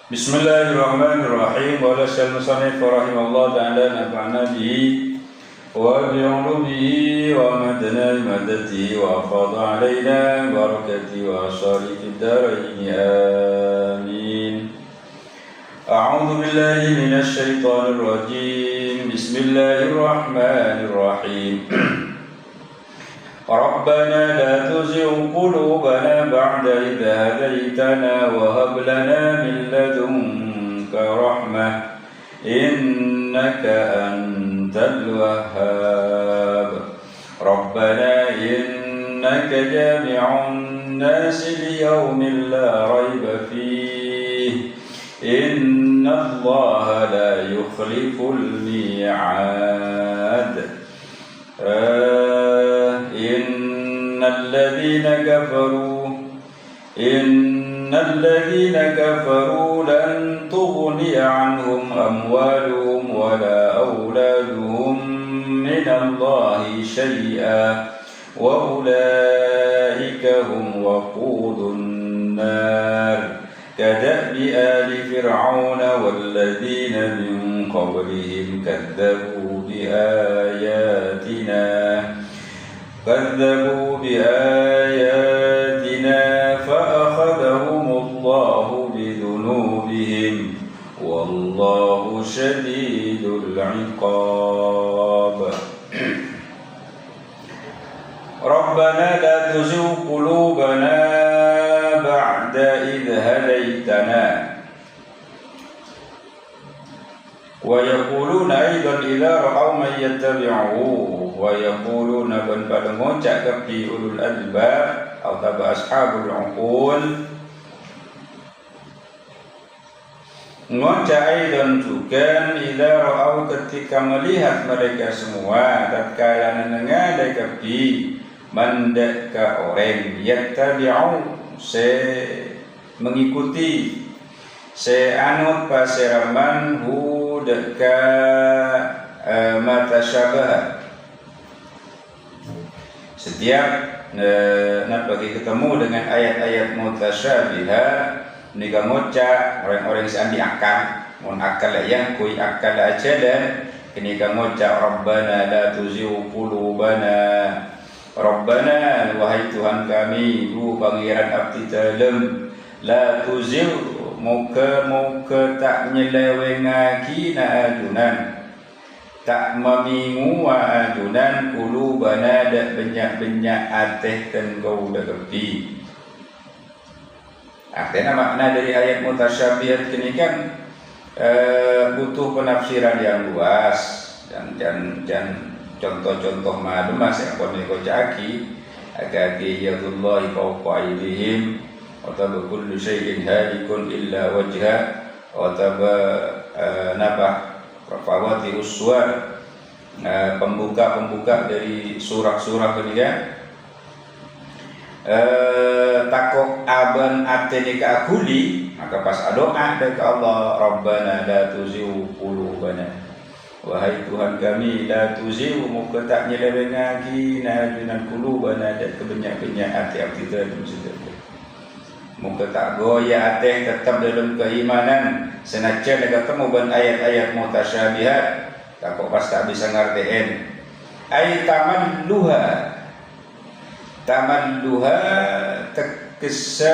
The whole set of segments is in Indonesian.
Bismillahirrahmanirrahim. Wa lasal musannif rahimahullah ta'ala nafa'na bihi wa bi'ulumihi wa madana madatihi wa afadha alaina barakati wa asari fid darain amin. A'udzu billahi minasy syaithanir rajim. Bismillahirrahmanirrahim. ربنا لا تزغ قلوبنا بعد إذ هديتنا وهب لنا من لدنك رحمة إنك أنت الوهاب ربنا إنك جامع الناس ليوم لا ريب فيه إن الله لا يخلف الميعاد إن الذين كفروا لن تغني عنهم أموالهم ولا أولادهم من الله شيئا وأولئك هم وقود النار كدأب آل فرعون والذين من قبلهم كذبوا بآياتنا فأخذهم الله بذنوبهم والله شديد العقاب ربنا لا تزغ قلوبنا بعد إذ هديتنا ويقولون أيضا إذا رأوا من يتبعه ويقولون بل ngocak kepi ulul albab atau ashabul uqul ngocak aidan juga idza ra'au ketika melihat mereka semua tatkala mendengar kepi mandaka orang yattabi'u mengikuti anut paseraman hu deka mata syabah setiap bagi ketemu dengan ayat-ayat mutasyabihat nika ngocak orang-orang yang akal mun akal yang kui akal aja dan ini ka ngocak rabbana la tuzigh qulubana rabbana wahai Tuhan kami du pangeran abdi dalem la tuzigh muka tak nyelewengaki na adunan tak memingu wa adunan qulubana dak benyak-benyak ateh kan kau dak kepi. Artinya makna dari ayat mutasyabihat ini kan butuh penafsiran yang luas dan contoh-contoh malum masih apa ni kau caki agaki yadullahi fawqa aydihim wa kullu syai'in halikun illa wajha wa nabah Rafawati uswar pembuka dari surah-surah ini kan takok aban atene ka akuli maka pas doa ke Allah Rabbana la tuzigh qulubana wahai Tuhan kami la tuzigh muka tak nyelewengaki na qulubana dan kebenyak-benyak hati-hati kita maksudnya muka tak goyah hati tetap dalam keimanan senajan ketemu ban ayat-ayat mutasyabihat takok pas tak bisa ngertiin ay tamalluha tekesa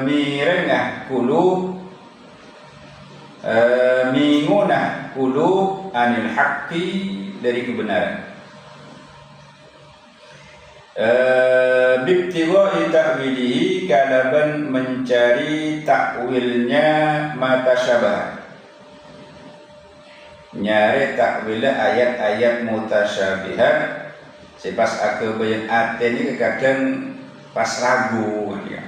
mirengah kulub mingunah kulub anil haqqi dari kebenaran bibtigha'i ta'wilihi kalaban mencari takwilnya mata syabah nyari takwil ayat-ayat mutasyabihat sepas aku bayan ate ni kadang pas ragu ya.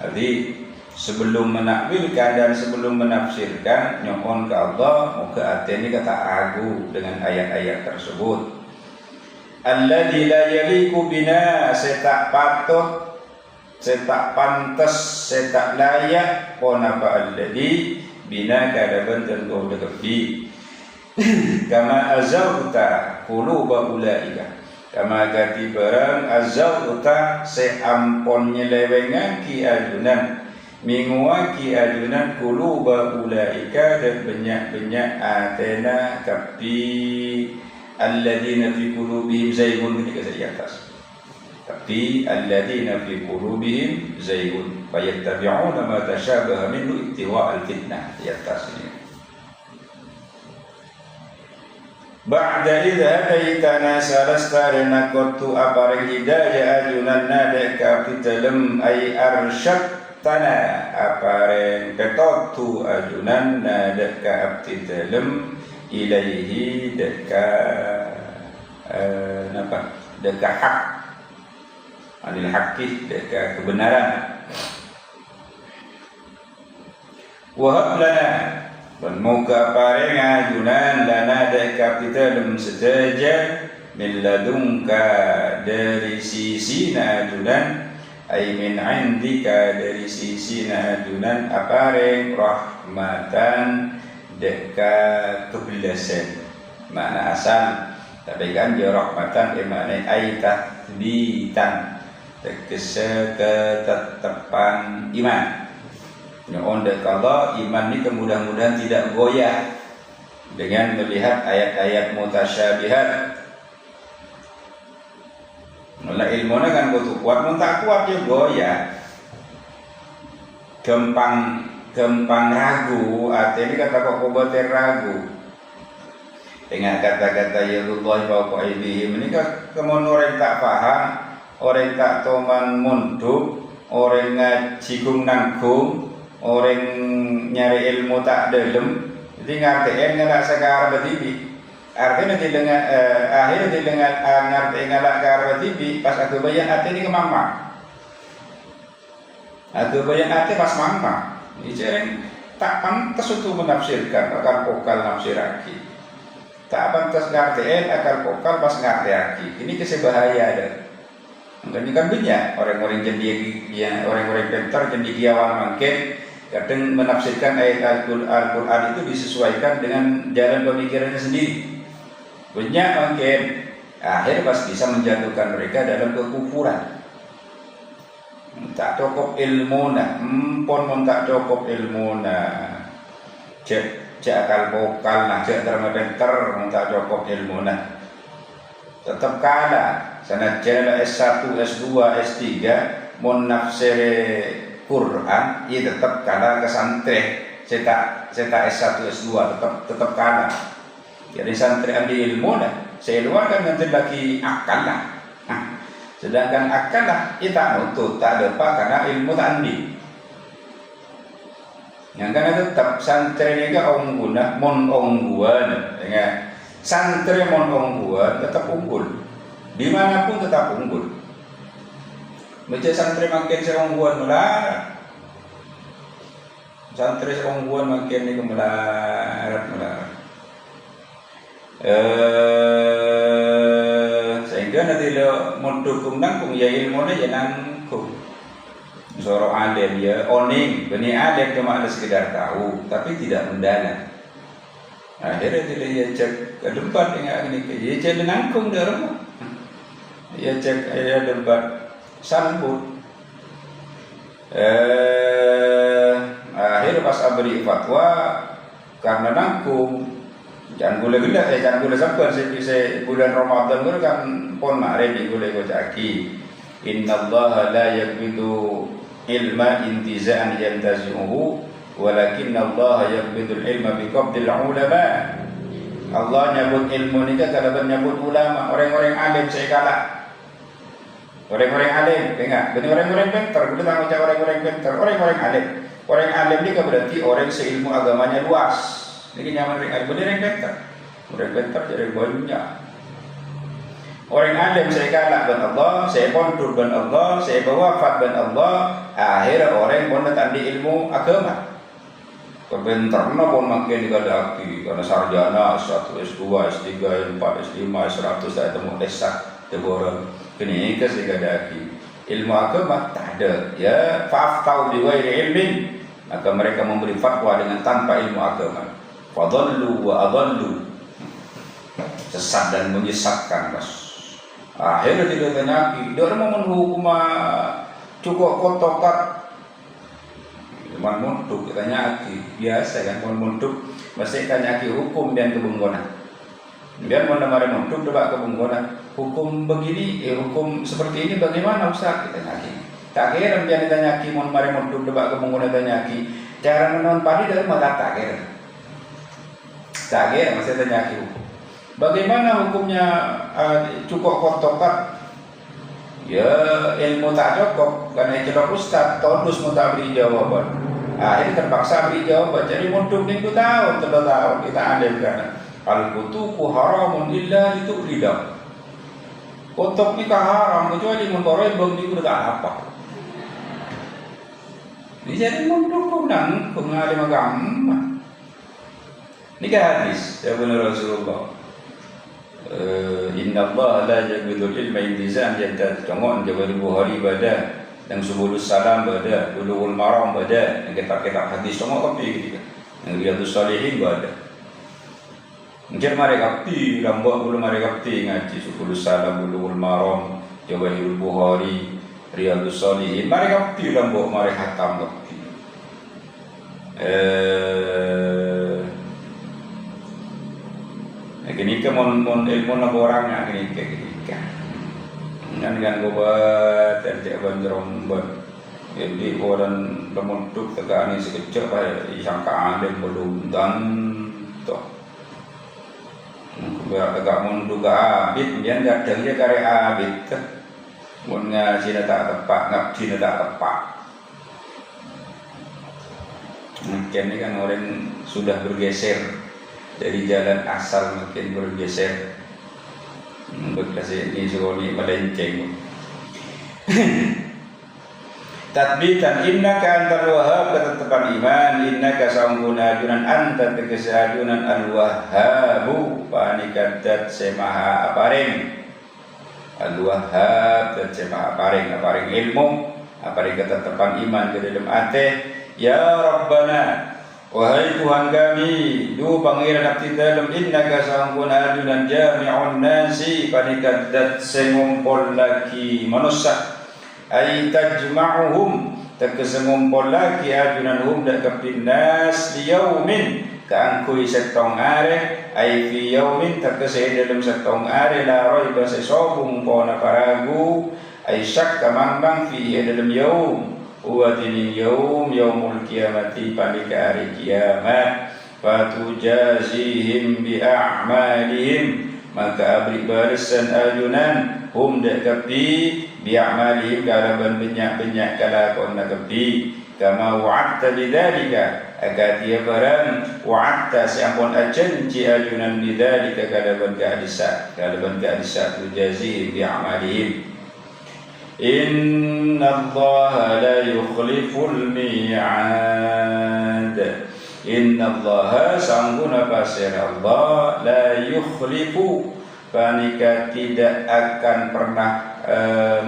Jadi sebelum menakwilkan dan sebelum menafsirkan nyokon ke Allah muka ate ni kata ragu dengan ayat-ayat tersebut alladzi la yaliqu bina setak patut setak pantas setak layak ponapa alladzi bina kadaban tentu dekepi kama azauta quluba ulaika kama gati barang azau uta se ampon nyelewengan ki adunan minguaki ajunan quluba ulaika dan banyak-banyak atena kapi alladzina fi qulubihim zaygun ketika di atas. Tapi alladzina fi qulubihim zaygun fayattabi'una ma tashabaha minhu ibtigha' al-fitnah di atas ini. Ba'da idza hadaitana salastarina qattu aparing hidayah ajunan nadeka fitalem ay arsyadtana aparing petotu ajunan nadeka fitalem ilaihi deka deka hak anil haqqi deka kebenaran wahab lana dan muka paring ajunan lana deka fitalem sedaja min ladunka dari sisi ajunan ay min indika dari sisi ajunan aparing rahmatan deka kebelasan makna asal tapi kan dia rahmatan makna ay tathbitan tegese ketetapan iman. Onda kalau iman ini kemudahan-mudahan tidak goyah dengan melihat ayat-ayat mutasyabihat. Mula ilmunya kan butuh kuat, mun tak kuat ya goyah. Gampang ragu, artinya kata kok kobater ragu. Dengan kata-kata ya Allah wa qaibihim ini kan kemun orang tak paham, orang tak toman munduk, orang ngaji kung nanggung, orang nyari ilmu tak dalam, jadi ngertiin ngelak sekarang betibi. Artinya dengan akhirnya dengan ngertiin ngelak sekarang betibi, pas aku bayang hati ini ke mama. Aku bayang hati pas mama. Ini jarang tak pantas untuk menafsirkan akal pokal nafsir lagi. Tak pantas ngertiin akal pokal pas ngerti lagi. Ini kesebahaya ada. Makanya kan banyak orang-orang yang orang-orang pintar cendekiawan mungkin kadang menafsirkan ayat Al-Quran itu disesuaikan dengan jalan pemikirannya sendiri. Banyak mungkin akhir pas bisa menjatuhkan mereka dalam kekufuran. Tak cukup ilmu nak, pun tak cukup ilmu nak. Cek akal pokal nak, cek termedenter, tak cukup ilmu nak. Tetap kalah. Sanajan S1, S2, S3, mun nafsir Quran, ia tetap kalah ke santri. Saya tak S1, S2 tetap kalah. Jadi santri ambil ilmu dah. Saya luar kan nanti lagi akal lah. Sedangkan akal lah, ia tak nutut, tak ada apa karena ilmu tak ambil. Yang kan tetap santri ni ke ongguan, mon ongguan, dengan santri mon ongguan tetap unggul. Dimanapun tetap unggul. Macam santri makin serongguan melar, santri serongguan makin ni melarat. Sehingga nanti lo mendukung nangkung ya ilmu ni ya nangkung. Seorang alim ya oning, benih alim cuma ada sekedar tahu, tapi tidak mendalam. Akhirnya dia cek ke depan dengan ini, dia cek nangkung dah rumah. Ya cek ya debat sambut. Akhir pas abri fatwa karena nangkum jangan gula gila jangan gula sabar saya bulan Ramadan itu kan pon mare di gula gocaki. Innallaha la yaqbidu ilma intiza'an yantazi'uhu walakinallaha yaqbidul ilma biqabdil ulama. Allah nyebut ilmu ni kalau nyebut ulama orang-orang alim saya kalah. Orang-orang alim, dengar. Benar orang-orang pintar. Kita tanggung jawab orang-orang pintar. Orang-orang alim. Orang alim ni kan berarti orang seilmu agamanya luas. Ini nyaman orang alim. Benar orang pintar. Orang pintar jadi banyak. Orang alim saya kalah ben Allah, saya kontur ben Allah, saya berwafat ben Allah. Akhirnya orang pun datang di ilmu agama. Kebentarna pun makin digadaki karena sarjana S1, S2, S3, S4, S5, S100 tak temu S1 teborong. Kini ke digadaki. Ilmu agama tak ada. Ya, fa'aftau bi ghairi ilmin. Maka mereka memberi fatwa dengan tanpa ilmu agama. Fadallu wa adallu. Sesat dan menyesatkan, Mas. Akhirnya tidak tanyaki. Dia mau menghukum cukup kotokat Cuma muntuk kita nyaki biasa kan, muntuk mesti kita nyaki hukum dan kebenggonan. Biar mau namanya muntuk coba kebenggonan. Hukum begini, hukum seperti ini bagaimana Ustaz? Kita nyaki. Tak kira biar kita nyaki mau namanya muntuk coba kebenggonan kita nyaki. Cara menanam padi dari mata tak kira. Tak kira mesti kita nyaki hukum. Bagaimana hukumnya cukup kotokan? Ya ilmu tak cukup karena celok ustaz todus mau tak beri jawaban. Ini terpaksa beri jawaban. Jadi muntuk minggu tahun 3 tahun kita andalkan. Al-kutuku haramun illa litu'lidah. Kotok ni haram kecuali mentoroi bang ni udah apa. Ini jadi muntuk kunang pengalim agama. Ini kan hadis dari Rasulullah. Inna Allah la yaqbidul ilma intizam jadad Tengok Jawahir Bukhari pada yang Subulus Salam pada Bulughul Maram pada yang kitab-kitab hadis tengok kopi gitu yang Riyadhus Shalihin pada mungkin mereka pi lambak belum mereka pi ngaji Subulus Salam Bulughul Maram Jawahir Bukhari Riyadhus Shalihin mereka pi lambak mereka hatam kopi Kini mon ilmu nak orangnya kini kan gobat terjadi banjrom buat jadi orang lemuntuk tekan ini sekejap sangka alim belum dan toh agak munduga abid dia datangnya karya abid mun ngaji tak tepat ngaji tak tepat mungkin ini kan orang sudah bergeser dari jalan asal makin bergeser berkasih ini sekolah melenceng tatbitan innaka antal wahhab ketetapan iman innaka sanguna ajunan anta tekesajunan al-wahhabu panikadat semaha aparing al-wahhab dan semaha aparing ilmu aparing ketetapan iman ke dalam ate ya Rabbana wahai Tuhan kami, du pangeran abdi dalam innaka sangkun ajunan jami'un nasi panikadat sengumpul lagi manusia ay tajma'uhum tekesengumpul lagi ajunan hum dak kepinnas di yaumin kaangkui setong are ay fi yaumin tekese dalam setong are la raiba sesobung pona paragu ay syak kamambang fi dalam yaum Uwadini yaumul kiamati pandika hari kiamat fatujazihim bi'a'malihim maka abri barisan ajunan hum dekapi bi'a'malihim kalaban benyak-benyak kalakon nakapi kama wa'atta bidhalika agar dia barang wa'atta siampun ajanji ajunan bidhalika kalaban keadisa tujazihim bi'a'malihim Inna Allah la yukhliful mi'ad Inna Allah sangguna pasir Allah la yukhlifu panika tidak akan pernah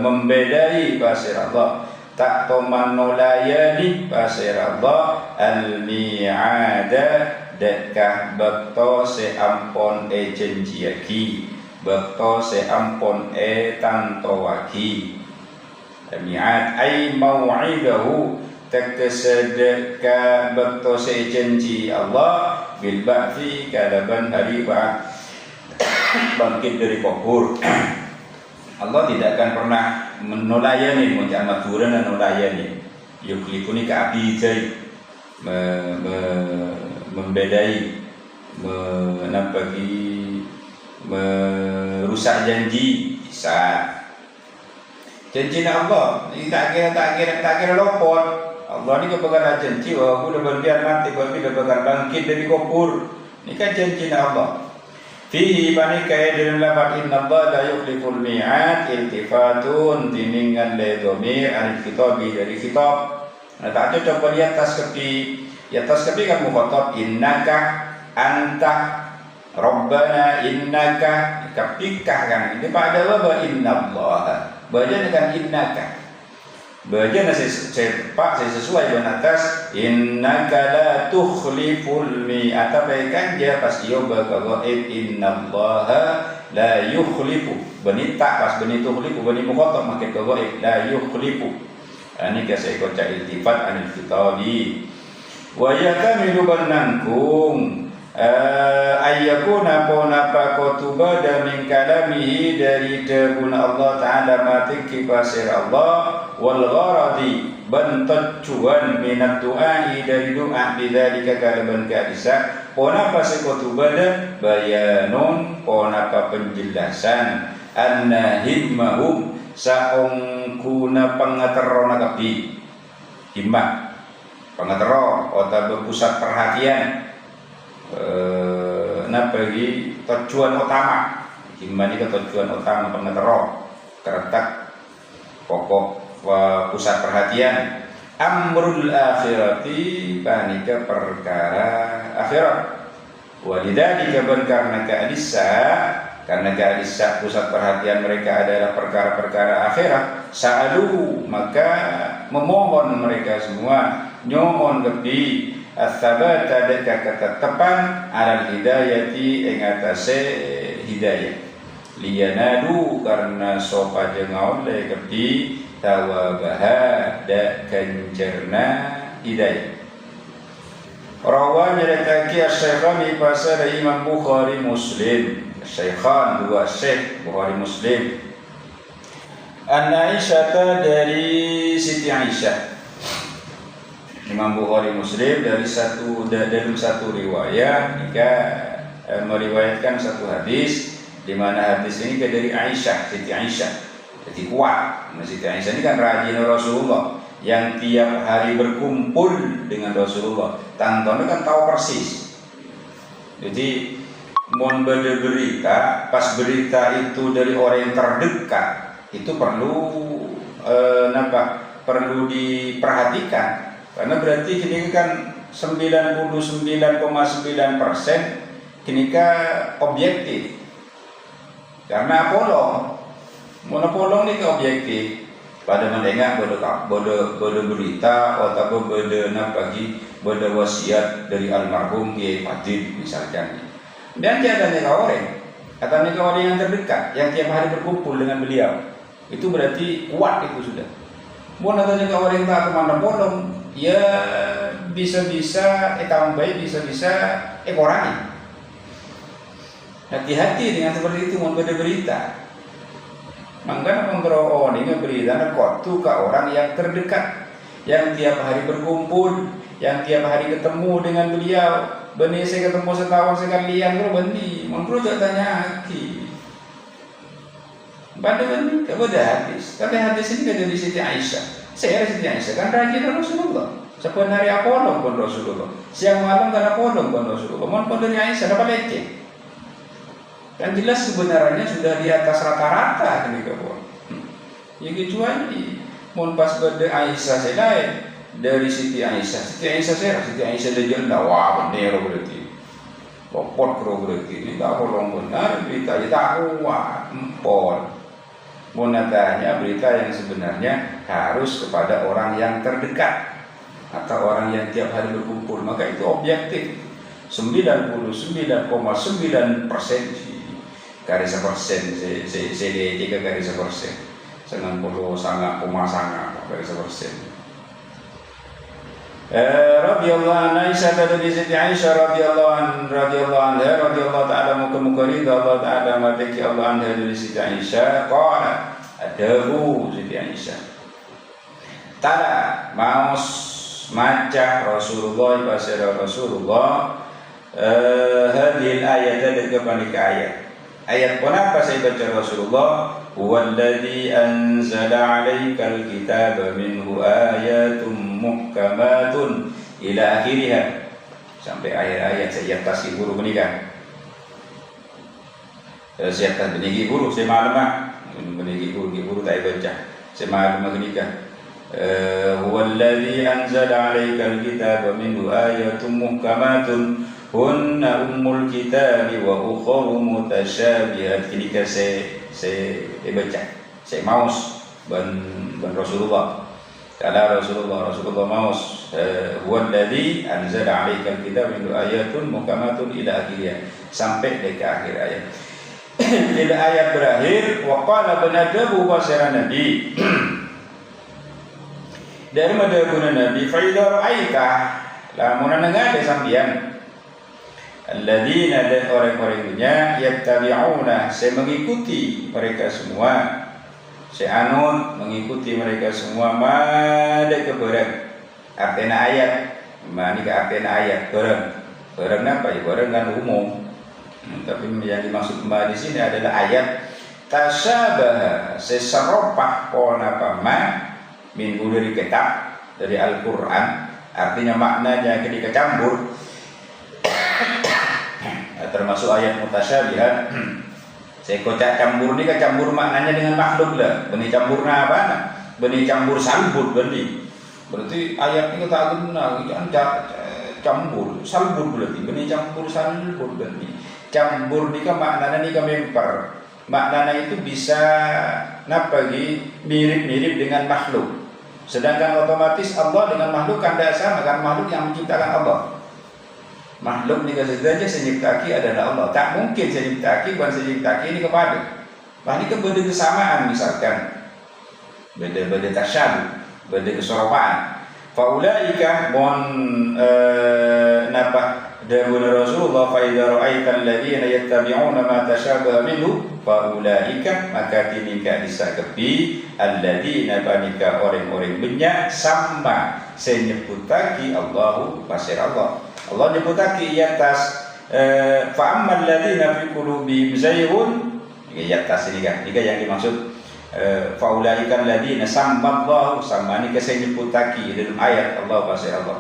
membedai pasir Allah tak tomanolayani pasir Allah al-mi'ada dekah bekto seampon janjiaki bekto seampon tantowaki mi'ad ay mau'idahu tekesedeka bekto sejanji Allah bil ba'fi kalaban hari bangkit dari kubur. Allah tidak akan pernah menolayani mujamadzuran dan nolayani yuklikuni ka abijai membedai merusak janji bisa janji Allah ini tak kira lopot Allah ini kepegang janji bahwa aku udah berbiar mati tapi udah bakal bangkit dari kubur ini kan janji Allah fihi panika dalam lafaz inna Allah la yukhliful mi'ad iltifatun tiningan le dhamir al khitabi dari khitab nah tak cocok di atas kepi kan mukhatab innaka anta Rabbana innaka kapikah kan ini pada apa inna Allah baca dengan innaka baca saya sesuai dengan atas innaka la tukhliful mi'ad kan dia pasti yoga kalau inna Allah la yukhlifu bani tak pas bani tukhlifu bani mukhatab makin kalau la yukhlifu Ani kasih kau cak iltifat anil khitabi. Wa yakamilu banangkung ayyakuna pona pakotubada min kalamihi dari deguna Allah Ta'ala matik kipasir Allah wal gharadi ban tujuan minat du'ai dari doa bidzalika kalaban kadisa pona pasikotubada bayanun pona pa penjelasan anna himmahum saungkuna pangaterona kapi himmah pangatero atau pusat perhatian bagi tujuan utama gimana ke tujuan utama pengetero keretak pokok pusat perhatian amrul akhirati panika perkara akhirat walidhalika karena keadisa pusat perhatian mereka adalah perkara-perkara akhirat sa'alu maka memohon mereka semua nyohon kepi as-sabata deka ketetapan alal hidayati ing atase hidayah liyanadu karena sopa jengaul kepi tawabaha da kancerna hidayah. Rawa nyeritaki as-Syekhani pasal Imam Bukhari Muslim. Syekhan dua Syekh Bukhari Muslim. An Aisyah dari Siti Aisyah. Imam Bukhari Muslim dalam satu riwayat jika meriwayatkan satu hadis di mana hadis ini dari Aisyah, Siti Aisyah. Jadi kuat. Nah, Siti Aisyah ini kan rajin Rasulullah yang tiap hari berkumpul dengan Rasulullah. Tantono kan tahu persis. Jadi mon berita, pas berita itu dari orang yang terdekat, itu perlu diperhatikan. Karena berarti kini kan 99,9% kini kan objektif. Karena monopolong ini ke objektif. Pada mendengar bodoh berita atau bodoh wasiat dari almarhum Kiai Fadil misalkan. Dan tiada orang yang terdekat yang tiap hari berkumpul dengan beliau. Itu berarti kuat itu sudah. Mau natanya ke orang tak kemana bolong. Ya bisa-bisa baik bisa-bisa kurangi. Hati-hati dengan seperti itu mau berita. Mangga mengkro ini berita kotu ke orang yang terdekat, yang tiap hari berkumpul, yang tiap hari ketemu dengan beliau. Benih saya ketemu setahun sekalian kalau benih, mengkro tanya hati. Pada benih kepada hadis, tapi hadis ini kan dari Siti Aisyah. Saya Siti Aisyah kan rajin Rasulullah. Sepenuh hari Apollo pun Rasulullah. Siang malam kan Apollo pun Rasulullah. Mohon dari Aisyah dapat leceh. Kan jelas sebenarnya sudah di atas rata-rata kan kawan. Ya kecuali mohon pas pada Aisyah saya dari Siti Aisyah. Siti Aisyah dia janda wah bener berarti. Popot kro berarti ini tak bolong benar berita tak kuat empon. Mau tanya berita yang sebenarnya harus kepada orang yang terdekat atau orang yang tiap hari berkumpul, maka itu objektif. 99,9% garis persen CD jika garis persen 90 sangat garis persen. Radhiyallahu anha Aisyah dari Siti Aisyah radhiyallahu ta'ala muka-muka ridha Allah ta'ala mataki Allah anha dari Siti Aisyah qala adahu Siti Aisyah ta'ala maus maca Rasulullah pasira Rasulullah hadhil ayat dari kepanika ayat pun apa saya baca Rasulullah huwallazi anzala 'alaikal kitaba minhu ayatun muhkamatun ila akhirih sampai ayat-ayat saya atas guru menikah. Saya atas benigi guru saya malam benigi guru tak baca. Saya malam menikah. Huwallazi anzala 'alaikal kitaba minhu ayatun muhkamatun hunna ummul kitabi wa ukharu mutasyabihat. Ini saya baca. Saya maus ban Rasulullah. Kala Rasulullah maus huwallazi anzala 'alaikal kitaba minhu ayatun muhkamatun ila akhirih sampai ke akhir ayat. Bila ayat berakhir wa qala banadabu basara nabi dari madhabuna Nabi fa idza ra'aita lamun ngade sampeyan alladzina dan orang-orangnya yattabi'una saya mengikuti mereka semua saya anut mengikuti mereka semua mada keberang artinya ayat mani ke artinya ayat berang apa ya berang kan umum tapi yang dimaksud di sini adalah ayat tasyabaha seseropah pona pama min dari kitab dari Al-Quran artinya maknanya ketika campur termasuk ayat mutasyabihat saya kocak campur ni kan campur maknanya dengan makhluk lah benih campurna apa benih campur salbut benih berarti ayat ini tak guna campur salbut berarti benih campur salbut benih campur ni kan maknanya ni kan memper maknanya itu bisa napagi mirip-mirip dengan makhluk sedangkan otomatis Allah dengan makhluk kan tidak sama kan makhluk yang menciptakan Allah makhluk ni saja saya ciptaki adalah Allah tak mungkin saya ciptaki bukan saya ciptaki ini kepada ini beda kesamaan misalkan beda tasyabuh beda kesorobaan faulaika mon napa dawuh Rasulullah fa idza ra'aita alladziina yattabi'una ma tashabaha minhu faulaika maka tinika disakapi alladziina banika orang-orang banyak sama saya nyebutaki Allahu pasir Allah Allah nyebutaki di atas fa ammal ladzina fi qulubihim zayghun di atas ini kan yang dimaksud faulaika alladzina sammallahu sama ni saya nyebutaki dalam ayat Allah pasir Allah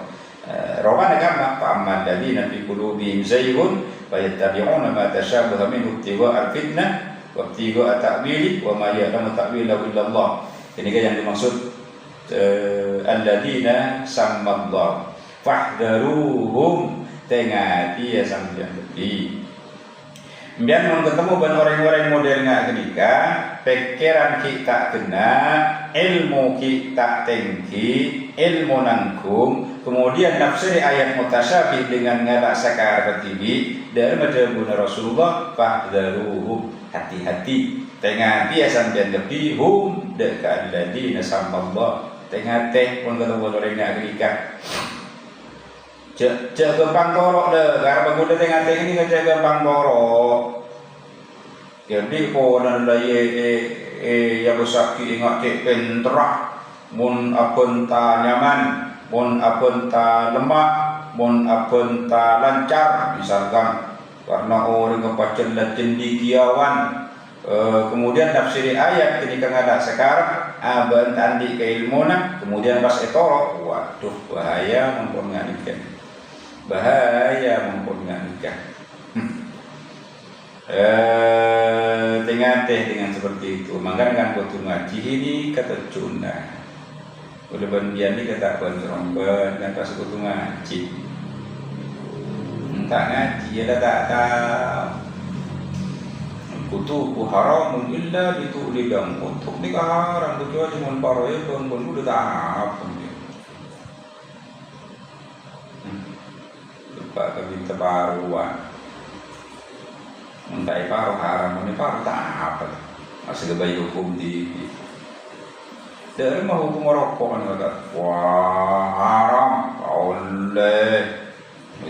rawana kama fa ammal ladzina fi qulubihim zayghun fayattabi'una ma tashabaha minhu ibtigha'a al-fitnah wa ibtigha'a ta'wili wa ma ya'lamu ta'wilahu illa Allah ini yang dimaksud alladzina sammallahu fahdharuhum tengati ya sampeyan lebih biar mau ketemu dengan orang-orang model ngak kenika pikiran kita kena ilmu kita tinggi ilmu nangkum kemudian nafsiri ayat mutasyabih dengan ngalak sakar ketibi dari madhabun Rasulullah fahdharuhum hati-hati tengati ya sampeyan lebih hum dekat alladzina sammallah tengati pun ketemu orang ngak kenika cek gampang borok deh, karena bagus tengah ini ngecek gampang borok. Jadi konan lah ya besaki ingat cek penterak, mun apun ta nyaman, mun apun ta lemak, mun apun ta lancar, misalkan karena orang kepacan latin dikiawan. Kemudian tafsir ayat ketika ada sekarang aban tandi keilmuan, kemudian pas etoro, waduh bahaya mempengaruhkan. Bahaya mempengaruhkan. Tengah dengan seperti itu. Maka dengan kutu ngaji ini kata cuna. Udah bandian ini kata banseromban dan pas kutu ngaji. Tak ngaji ya tak tahu. Kutu haramun illa itu lidang untuk nikah haram kecuali mun paroy pun udah tak apa. Pak kami terbaruan mentai paruh haram ini paruh tak apa masih kebayi hukum di dari mah hukum rokok kan kata wah haram oleh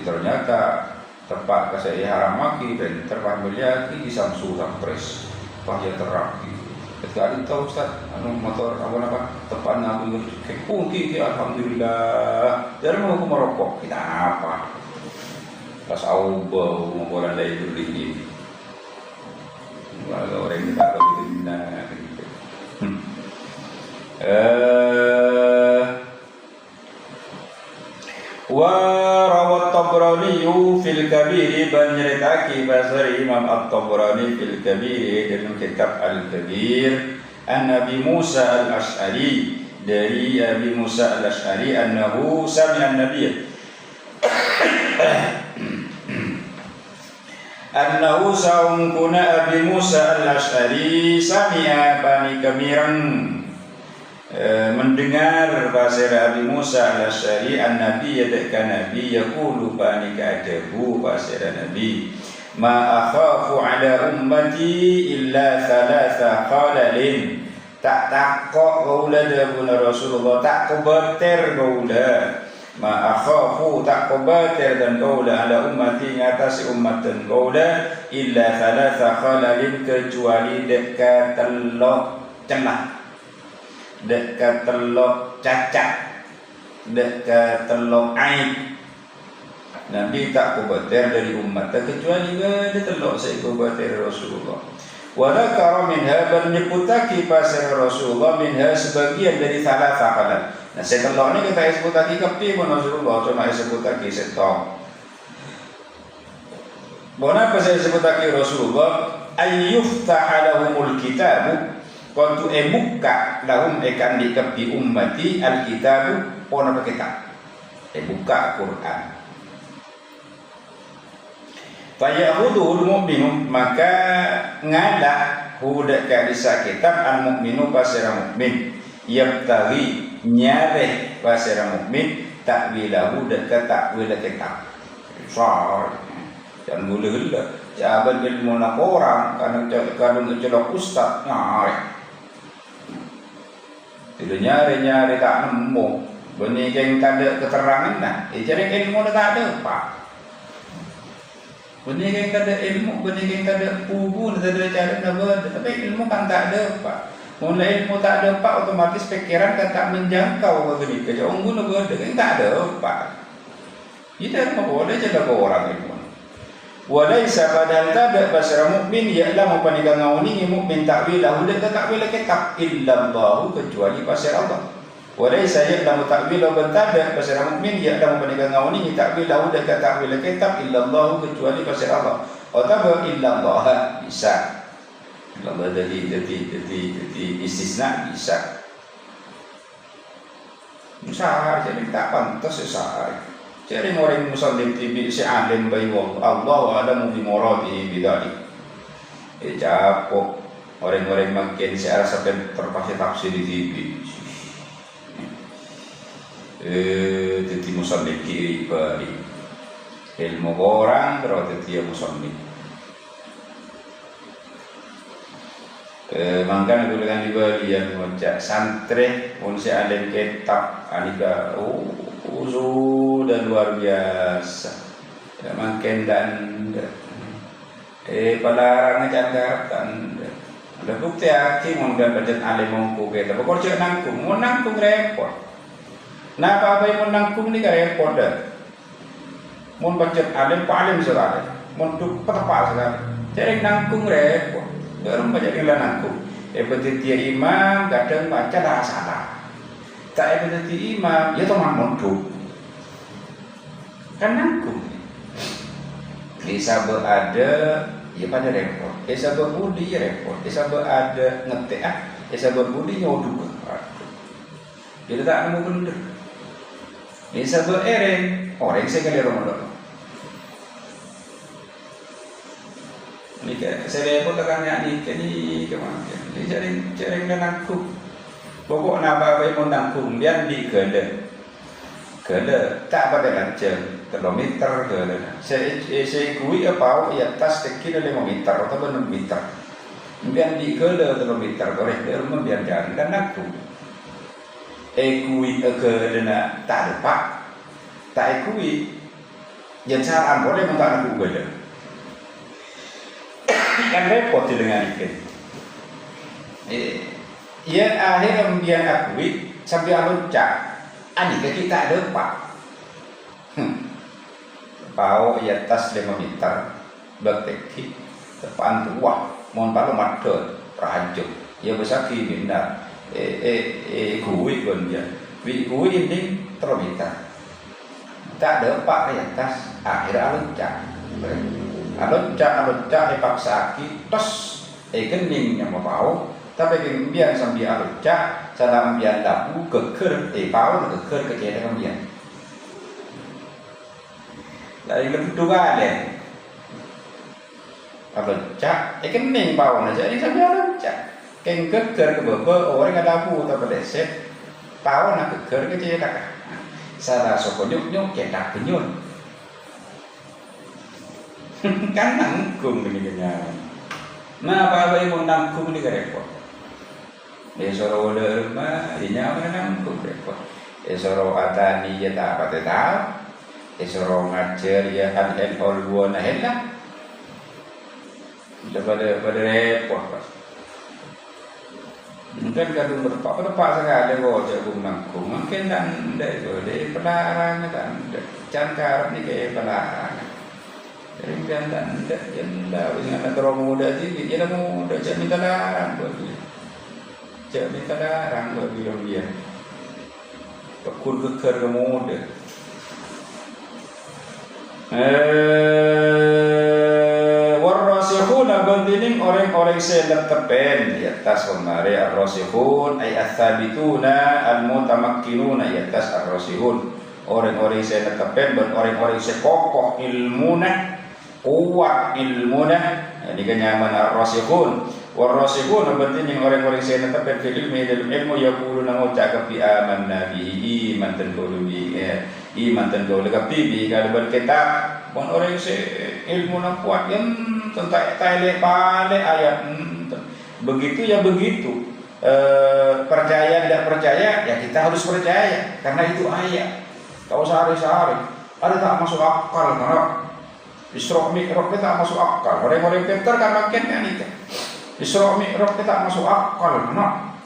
ternyata tepat kasih haram maki dan terpah melihat di Samsu Sampres pahya terapi ketika ada tahu Ustaz anu motor apa tepat aku keki alhamdulillah dari mah hukum rokok kita apa pas aubah ngomong lain dulu ini kalau orang kita tahu bina wa rawat Tabrani fil Kabir banyeritaki basar Imam At-Tabrani fil Kabir dalam kitab Al-Kabir an Nabi Musa Al-Ash'ari dari Abi Musa Al-Ash'ari annahu sami'a an-nabiy annahu sa'unkuna Abi Musa Al-Ash'ari sami'a bani kamiran mendengar bahasa Abi Musa Al-Ash'ari an-nabi yadaka nabi yaqulu bani ka'adabu bahasa nabi ma akhafu ala ummati illa thalatha qalalin tak takok gaula dahuna Rasulullah, tak kubatir gaula. Ma akhafu tak kubatir dan gaula ala ummati ngatasi ummatan gaula illa thalatha khalalin kecuali dekat telok celah, dekat telok cacat, dekat telok aib. Nabi tak kubatir dari umat kecuali ada telok saya kubatir Rasulullah. Wala kara minha menyebutaki pasal Rasulullah minha sebagian dari salah sakalan. Nah setelok ni kita sebutaki kepi pun Rasulullah cuma sebutaki setok. Bona pasal sebutaki Rasulullah ayyuftaha lahumul kitabu qantu buka lahum ekan di kepi ummati alkitabu pon apa kitab. Buka Quran. Fayakhudul mu'minu maka ngalah hudak kadisa kitab al mu'minu pasira mukmin yabtaghi nyareh pasira mukmin takwilahu dekat takwil kitab. Far jangan gula-gula jaban ilmu nak orang kadang ngecelok ustaz nyari. Tidak nyari tak nemu benih yang tak ada keterangan nah cari ilmu tak ada pak. Benih yang tak ada ilmu, benih yang tak ada pugu, tak ada cara nak buat. Tapi ilmu kan tak ada pak. Mulai ilmu tak ada pak, otomatis pikiran kan tak menjangkau begini. Kerja orang guna buat kan tak ada pak. Kita mau boleh jaga orang ilmu. Walaysa padahal tak ada basara mukmin ialah mempanikan ngauni mukmin takwilah udah takwil kitab illa Allah kecuali pasal Allah. Walaysa ya'lamu ta'wilahu bentada pasal mukmin ya'lamu panikan ngauni ta'wilahu udah takwil kitab illa Allah kecuali pasal Allah. Atau illa Allah bisa. Illa Allah jadi istisna bisa. Musahar jadi tak pantas sesahar. Jadi orang muslim tibi si alim bayi Allah a'lamu bi muradihi bidzalik. Capok orang-orang makin si arah sampai terpaksa tafsir di TV. Teti musallin kiri balik ilmu orang terus teti musallin. Mangkan aku dengan dibali yang ngocak santri pun si alim kitab anika sudah luar biasa. Makin dan palarang jangan ada bukti aki mun bajet alim mongko kita pokok cek nangkung repot. Nah apa yang menanggung ni kan repot dah. Mun baca alim paling sekali, mun tu tepat sekali. Jadi nanggung repot. Baru baca dia nanggung. Betul imam kadang baca dah salah. Tak betul imam, dia tu mak mundur. Kan nanggung. Bisa berada, ya pada repot. Bisa berbudi repot. Bisa berada ngetik bisa berbudi nyodoh. Dia tak nemu benda. Bisa berereng orang sekali Ramadan. Ini saya pun tekannya ini kemana? Ini cari nangkung. Pokok napa mau nangkung dia di kele tak pada lanceng kilometer kele. Saya kui apa? Ya tas kilo 5 meter atau 6 meter. Kemudian di kele kilometer korek dia rumah biar jalan dan nangkung. Ekui ke dana tak dapat tak ekui yang saran boleh minta aku gede kan repot dengan ikan yang akhirnya biar akui sampai aluncak adik kita dapat bau ya tas 5 meter bertekik depan tua mohon palu mater rajuk ya besar kibinda kui pun dia, kui ini terbita, tak ada pak di atas, akhirnya aluncak dipaksa tos, kening yang mau, tapi kemudian sambil aluncak, salam biar dapu keker, bau keker kecil kemudian, dari lebih dua deh, aluncak, kening bau aja, ini sambil aluncak. Keng keker ke bawah orang ada bu atau berdeset tahu nak keker ke cewek tak salah sokonyuk cetak kenyun kan nanggung ini kenyang. Nah apa yang mau nanggung ni repot. Esoro lerma inya menang ku repot. Esoro atani ya tak apa tahu. Esoro ngajar ya hal olwona hela. Pada repot pas. Mungkin kalau berpak sekali wajah nangkung mungkin dan dari pelarang dan cangkar ni kayak pelarang. Dari dan ingat terlalu muda sih, dia muda jadi minta larang bagi. Jadi minta larang bagi dia. Takut keker muda. Warrasikhun abandinin orang-orang yang tepen di atas kemari ar-rasikhun ay ats-tsabituna al-mutamakkinuna di atas ar-rasikhun orang-orang yang tepen dan orang-orang yang kokoh ilmuna kuat ilmuna ini kenyaman ar-rasikhun warrasikhun abandinin orang-orang yang tepen fil ilmi dalam ilmu yaquluna ngucap bi amanna bihi iman tentu bi iman tentu bi kalau berkitab pun orang yang ilmu yang kuat yang tentang tele ayat begitu ya begitu percaya tidak percaya ya kita harus percaya karena itu ayat kau sehari-hari ada tak masuk akal karena Isra Mi'raj kita masuk akal orang-orang pintar kan makin ini Isra Mi'raj kita masuk akal karena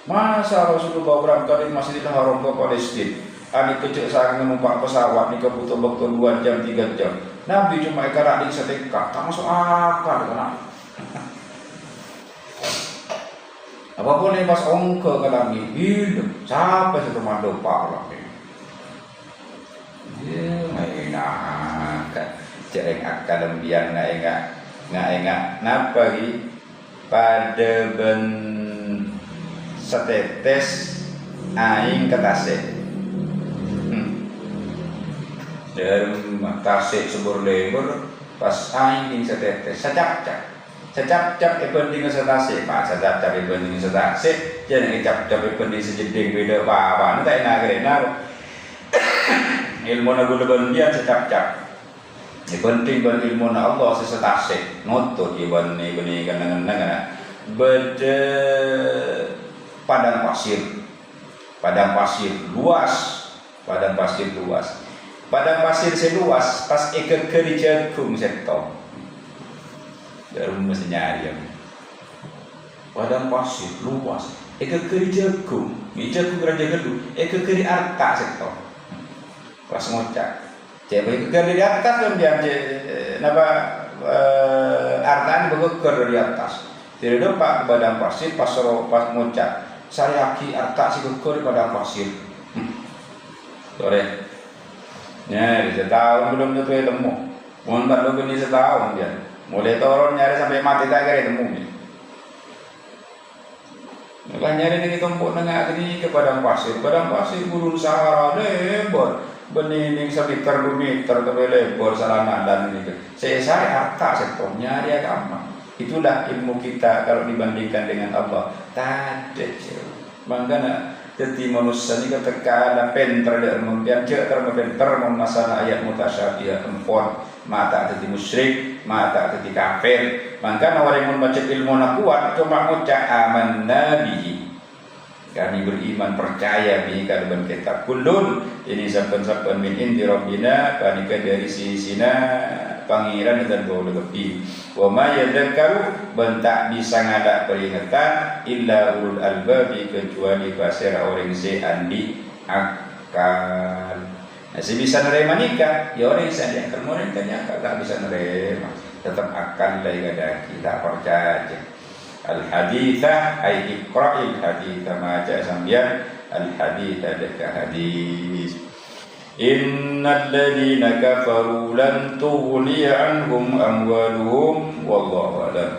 masa Rasulullah berangkat dari Masjidil Haram ke Palestina ani kecil sarang numpak pesawat ni kebutuh waktu 2 jam 3 jam. Nabi cuma ikarak di setekak, tak masuk akal kan. Apa boleh pas ongke ke langit hidup, siapa sih komando pak lagi. Ya, enak kan. Cereng akal lembian enggak napa lagi pada ben setetes aing ketase. Dalam tasik sebur lebur pas aing ing setetes secap-cap ibanding setasik pak secap-cap ibanding setasik jangan cap-cap ibanding sejeding beda apa-apa nanti enak enak ilmu na gulaban dia secap-cap ibanding ban ilmu na Allah setasik nutut ibanding kanang-kanang beda padang pasir luas Padang pasir seluas pas eke kerja kum sektor. Dalam mestinya dia. Padang pasir luas eke kerja kum kerja gedung eke keri arta sektor. Pas ngocak. Cewek kerja di atas kan dia napa artan beker di atas. Tidak dapat padang pasir pas ngocak. Saya aki arta si beker padang pasir. Sore. Ya, setahun belum tentu temu. Montar lu ini setahun dia. Mulai turun nyari sampai mati tak kira temu ni. Maka nyari ini tumpuk nengah ini ke padang pasir gurun Sahara lebar. Bening sekitar 2 meter sampai lebar salana dan ini. Saya harta sektor nyari agama. Itulah ilmu kita kalau dibandingkan dengan Allah. Tade jauh. Makanya jadi manusia ni ketika ada pintar dia membiar terpintar memasana ayat mutasyabih empon mata jadi musyrik mata jadi kafir maka orang yang membaca ilmu nak kuat cuma ngucap amanna bihi kami beriman percaya bihi kalaban kita kullun ini saben-saben min indi rabbina kanika dari sisina pangeran dan bau lebih wa ma yadhakkaru bentak bisa ngadak peringatan illa ulul albabi kecuali pasir orang seandi akal. Nah, si bisa nerima nikah ya orang seandi akal orang tanya tak bisa nerima tetap akal lagi ada kita percaya al haditha ay iqra'il haditha maca sambian al haditha deka hadis Innal ladzina kafaru lan tughni anhum amwaluhum wallahu a'lam.